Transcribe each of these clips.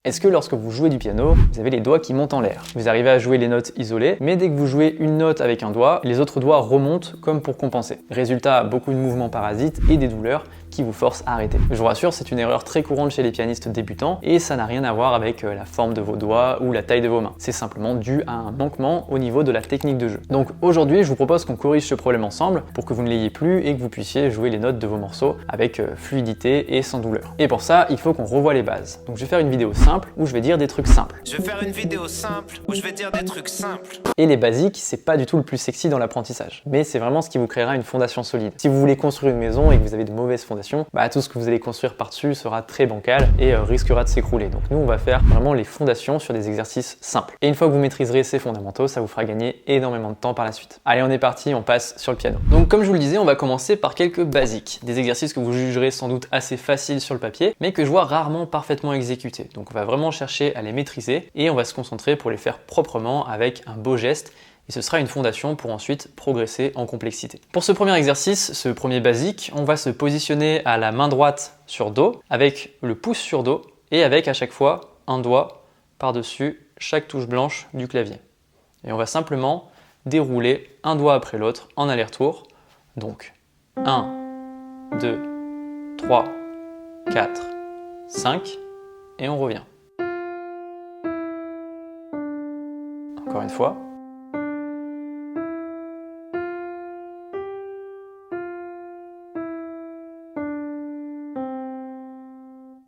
Est-ce que lorsque vous jouez du piano, vous avez les doigts qui montent en l'air? Vous arrivez à jouer les notes isolées, mais dès que vous jouez une note avec un doigt, les autres doigts remontent comme pour compenser. Résultat, beaucoup de mouvements parasites et des douleurs qui vous forcent à arrêter. Je vous rassure, c'est une erreur très courante chez les pianistes débutants et ça n'a rien à voir avec la forme de vos doigts ou la taille de vos mains. C'est simplement dû à un manquement au niveau de la technique de jeu. Donc aujourd'hui, je vous propose qu'on corrige ce problème ensemble pour que vous ne l'ayez plus et que vous puissiez jouer les notes de vos morceaux avec fluidité et sans douleur. Et pour ça, il faut qu'on revoie les bases. Donc je vais faire une vidéo simple où je vais dire des trucs simples. Je vais faire une vidéo simple où je vais dire des trucs simples. Et les basiques, c'est pas du tout le plus sexy dans l'apprentissage, mais c'est vraiment ce qui vous créera une fondation solide. Si vous voulez construire une maison et que vous avez de mauvaises fondations, tout ce que vous allez construire par-dessus sera très bancal et risquera de s'écrouler. Donc nous, on va faire vraiment les fondations sur des exercices simples. Et une fois que vous maîtriserez ces fondamentaux, ça vous fera gagner énormément de temps par la suite. Allez, on est parti, on passe sur le piano. Donc comme je vous le disais, on va commencer par quelques basiques, des exercices que vous jugerez sans doute assez faciles sur le papier, mais que je vois rarement parfaitement exécutés. Donc on va vraiment chercher à les maîtriser et on va se concentrer pour les faire proprement avec un beau geste. Et ce sera une fondation pour ensuite progresser en complexité. Pour ce premier exercice, ce premier basique, on va se positionner à la main droite sur Do, avec le pouce sur Do, et avec à chaque fois un doigt par-dessus chaque touche blanche du clavier. Et on va simplement dérouler un doigt après l'autre en aller-retour. Donc 1, 2, 3, 4, 5, et on revient. Encore une fois.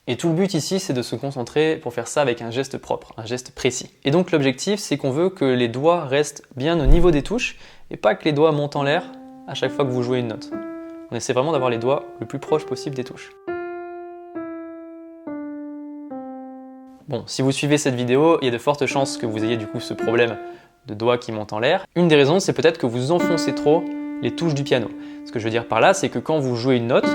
Et tout le but ici, c'est de se concentrer pour faire ça avec un geste propre, un geste précis. Et donc l'objectif, c'est qu'on veut que les doigts restent bien au niveau des touches et pas que les doigts montent en l'air à chaque fois que vous jouez une note. On essaie vraiment d'avoir les doigts le plus proche possible des touches. Bon, si vous suivez cette vidéo, il y a de fortes chances que vous ayez du coup ce problème de doigts qui montent en l'air. Une des raisons, c'est peut-être que vous enfoncez trop les touches du piano. Ce que je veux dire par là, c'est que quand vous jouez une note,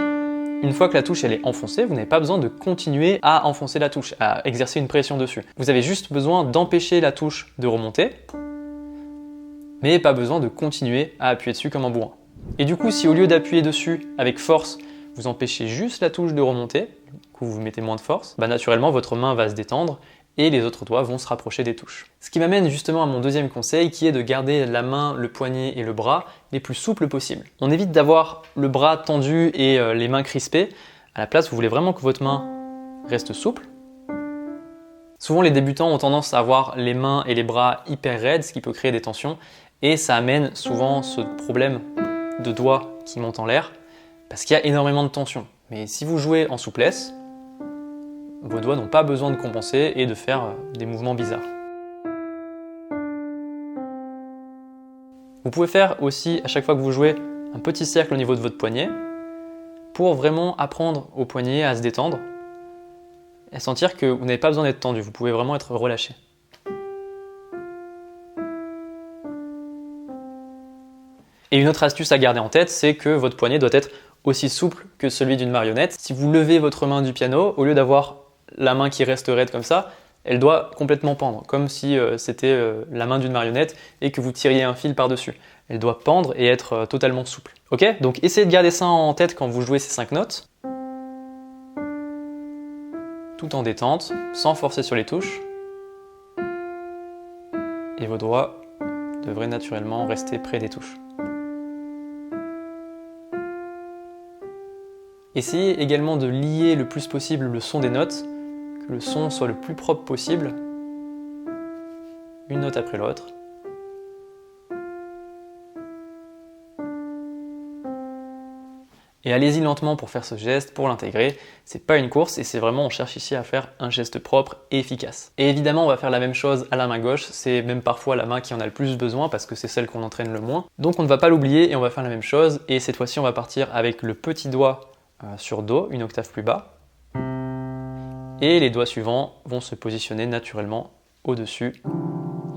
une fois que la touche elle est enfoncée, vous n'avez pas besoin de continuer à enfoncer la touche, à exercer une pression dessus. Vous avez juste besoin d'empêcher la touche de remonter, mais pas besoin de continuer à appuyer dessus comme un bourrin. Et du coup, si au lieu d'appuyer dessus avec force, vous empêchez juste la touche de remonter, du coup vous mettez moins de force, naturellement votre main va se détendre et les autres doigts vont se rapprocher des touches. Ce qui m'amène justement à mon deuxième conseil qui est de garder la main, le poignet et le bras les plus souples possibles. On évite d'avoir le bras tendu et les mains crispées. À la place, vous voulez vraiment que votre main reste souple. Souvent les débutants ont tendance à avoir les mains et les bras hyper raides, ce qui peut créer des tensions et ça amène souvent ce problème de doigts qui montent en l'air parce qu'il y a énormément de tension. Mais si vous jouez en souplesse, vos doigts n'ont pas besoin de compenser et de faire des mouvements bizarres. Vous pouvez faire aussi, à chaque fois que vous jouez, un petit cercle au niveau de votre poignet pour vraiment apprendre au poignet à se détendre et sentir que vous n'avez pas besoin d'être tendu, vous pouvez vraiment être relâché. Et une autre astuce à garder en tête, c'est que votre poignet doit être aussi souple que celui d'une marionnette. Si vous levez votre main du piano, au lieu d'avoir la main qui reste raide comme ça, elle doit complètement pendre, comme si c'était la main d'une marionnette et que vous tiriez un fil par-dessus. Elle doit pendre et être totalement souple. Ok? Donc essayez de garder ça en tête quand vous jouez ces 5 notes. Tout en détente, sans forcer sur les touches. Et vos doigts devraient naturellement rester près des touches. Essayez également de lier le plus possible le son des notes, que le son soit le plus propre possible, une note après l'autre. Et allez-y lentement pour faire ce geste, pour l'intégrer. C'est pas une course et c'est vraiment, on cherche ici à faire un geste propre et efficace. Et évidemment, on va faire la même chose à la main gauche. C'est même parfois la main qui en a le plus besoin parce que c'est celle qu'on entraîne le moins. Donc on ne va pas l'oublier et on va faire la même chose. Et cette fois-ci, on va partir avec le petit doigt sur Do, une octave plus bas. Et les doigts suivants vont se positionner naturellement au-dessus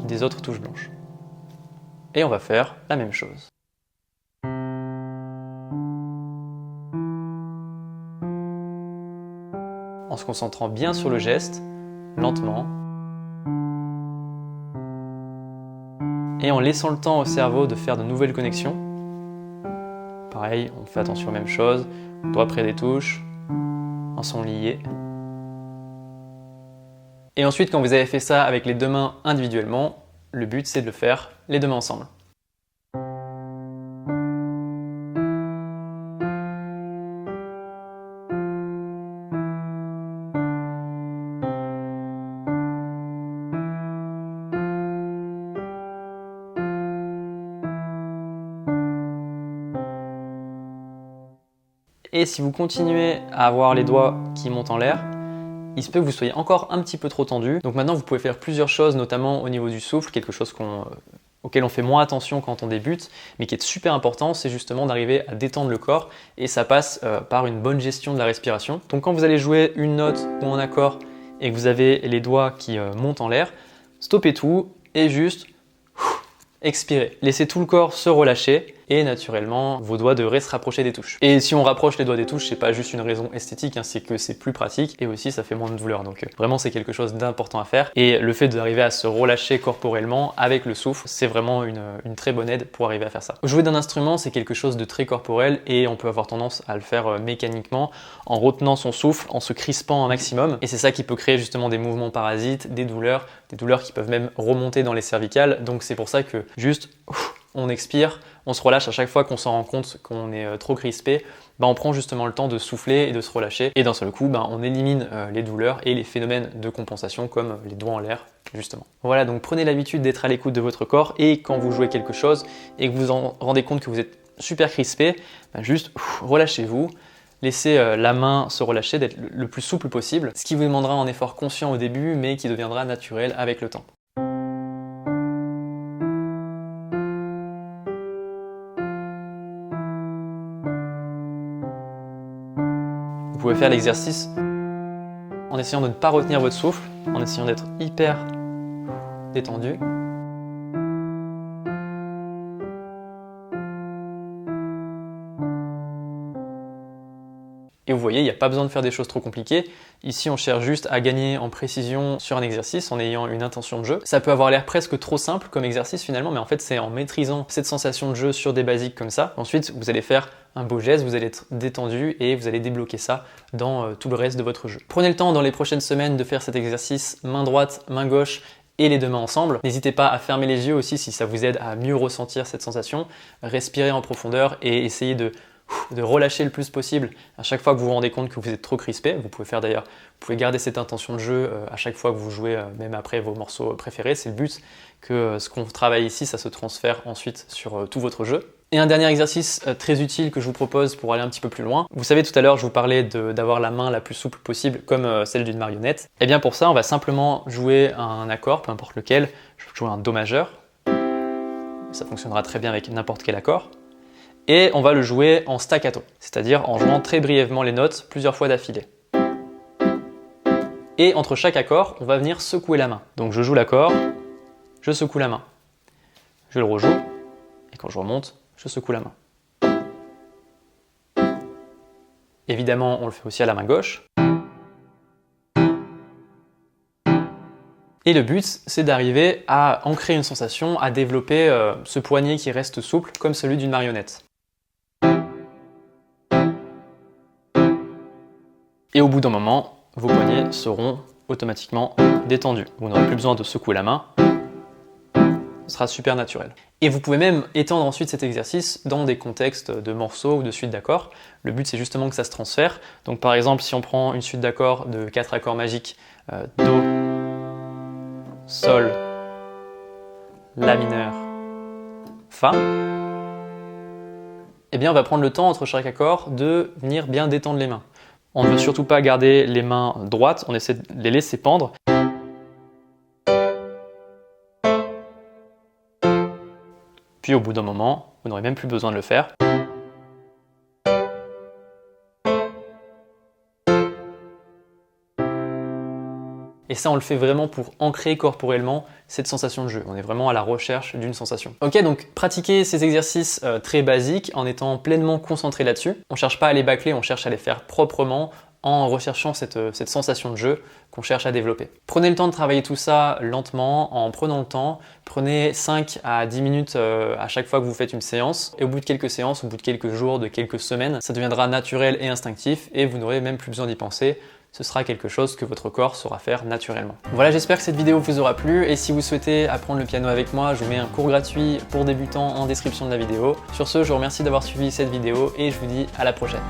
des autres touches blanches. Et on va faire la même chose. En se concentrant bien sur le geste, lentement, et en laissant le temps au cerveau de faire de nouvelles connexions. Pareil, on fait attention aux mêmes choses, doigt près des touches, un son lié. Et ensuite, quand vous avez fait ça avec les deux mains individuellement, le but c'est de le faire les deux mains ensemble. Et si vous continuez à avoir les doigts qui montent en l'air, il se peut que vous soyez encore un petit peu trop tendu. Donc maintenant, vous pouvez faire plusieurs choses, notamment au niveau du souffle, quelque chose auquel on fait moins attention quand on débute, mais qui est super important, c'est justement d'arriver à détendre le corps, et ça passe par une bonne gestion de la respiration. Donc quand vous allez jouer une note ou un accord et que vous avez les doigts qui montent en l'air, stoppez tout et juste expirez. Laissez tout le corps se relâcher et naturellement, vos doigts devraient se rapprocher des touches. Et si on rapproche les doigts des touches, c'est pas juste une raison esthétique, hein, c'est que c'est plus pratique et aussi ça fait moins de douleur. Donc vraiment, c'est quelque chose d'important à faire. Et le fait d'arriver à se relâcher corporellement avec le souffle, c'est vraiment une très bonne aide pour arriver à faire ça. Jouer d'un instrument, c'est quelque chose de très corporel et on peut avoir tendance à le faire mécaniquement en retenant son souffle, en se crispant un maximum. Et c'est ça qui peut créer justement des mouvements parasites, des douleurs qui peuvent même remonter dans les cervicales. Donc c'est pour ça que juste on expire, on se relâche à chaque fois qu'on s'en rend compte qu'on est trop crispé, on prend justement le temps de souffler et de se relâcher et d'un seul coup on élimine les douleurs et les phénomènes de compensation comme les doigts en l'air justement. Voilà, donc prenez l'habitude d'être à l'écoute de votre corps et quand vous jouez quelque chose et que vous en rendez compte que vous êtes super crispé, juste relâchez-vous. Laissez la main se relâcher, d'être le plus souple possible, ce qui vous demandera un effort conscient au début mais qui deviendra naturel avec le temps. Vous pouvez faire l'exercice en essayant de ne pas retenir votre souffle, en essayant d'être hyper détendu. Et vous voyez, il n'y a pas besoin de faire des choses trop compliquées. Ici, on cherche juste à gagner en précision sur un exercice en ayant une intention de jeu. Ça peut avoir l'air presque trop simple comme exercice finalement, mais en fait, c'est en maîtrisant cette sensation de jeu sur des basiques comme ça. Ensuite, vous allez faire un beau geste, vous allez être détendu et vous allez débloquer ça dans tout le reste de votre jeu. Prenez le temps dans les prochaines semaines de faire cet exercice main droite, main gauche et les deux mains ensemble. N'hésitez pas à fermer les yeux aussi si ça vous aide à mieux ressentir cette sensation. Respirez en profondeur et essayez de relâcher le plus possible à chaque fois que vous vous rendez compte que vous êtes trop crispé. Vous pouvez garder cette intention de jeu à chaque fois que vous jouez, même après vos morceaux préférés. C'est le but que ce qu'on travaille ici, ça se transfère ensuite sur tout votre jeu. Et un dernier exercice très utile que je vous propose pour aller un petit peu plus loin. Vous savez, tout à l'heure, je vous parlais d'avoir la main la plus souple possible, comme celle d'une marionnette. Et bien pour ça, on va simplement jouer un accord, peu importe lequel. Je vais jouer un Do majeur. Ça fonctionnera très bien avec n'importe quel accord. Et on va le jouer en staccato, c'est-à-dire en jouant très brièvement les notes plusieurs fois d'affilée. Et entre chaque accord, on va venir secouer la main. Donc je joue l'accord, je secoue la main. Je le rejoue, et quand je remonte, je secoue la main. Évidemment, on le fait aussi à la main gauche. Et le but, c'est d'arriver à ancrer une sensation, à développer ce poignet qui reste souple, comme celui d'une marionnette. Et au bout d'un moment, vos poignets seront automatiquement détendus. Vous n'aurez plus besoin de secouer la main. Ce sera super naturel. Et vous pouvez même étendre ensuite cet exercice dans des contextes de morceaux ou de suites d'accords. Le but, c'est justement que ça se transfère. Donc par exemple, si on prend une suite d'accords de 4 accords magiques, Do, Sol, La mineur, Fa, eh bien on va prendre le temps entre chaque accord de venir bien détendre les mains. On ne veut surtout pas garder les mains droites, on essaie de les laisser pendre. Puis au bout d'un moment, vous n'aurez même plus besoin de le faire. Et ça, on le fait vraiment pour ancrer corporellement cette sensation de jeu. On est vraiment à la recherche d'une sensation. Ok, donc pratiquez ces exercices très basiques en étant pleinement concentré là-dessus. On ne cherche pas à les bâcler, on cherche à les faire proprement en recherchant cette sensation de jeu qu'on cherche à développer. Prenez le temps de travailler tout ça lentement, en prenant le temps. Prenez 5 à 10 minutes à chaque fois que vous faites une séance. Et au bout de quelques séances, au bout de quelques jours, de quelques semaines, ça deviendra naturel et instinctif et vous n'aurez même plus besoin d'y penser. ce sera quelque chose que votre corps saura faire naturellement. Voilà, j'espère que cette vidéo vous aura plu et si vous souhaitez apprendre le piano avec moi, je vous mets un cours gratuit pour débutants en description de la vidéo. Sur ce, je vous remercie d'avoir suivi cette vidéo et je vous dis à la prochaine.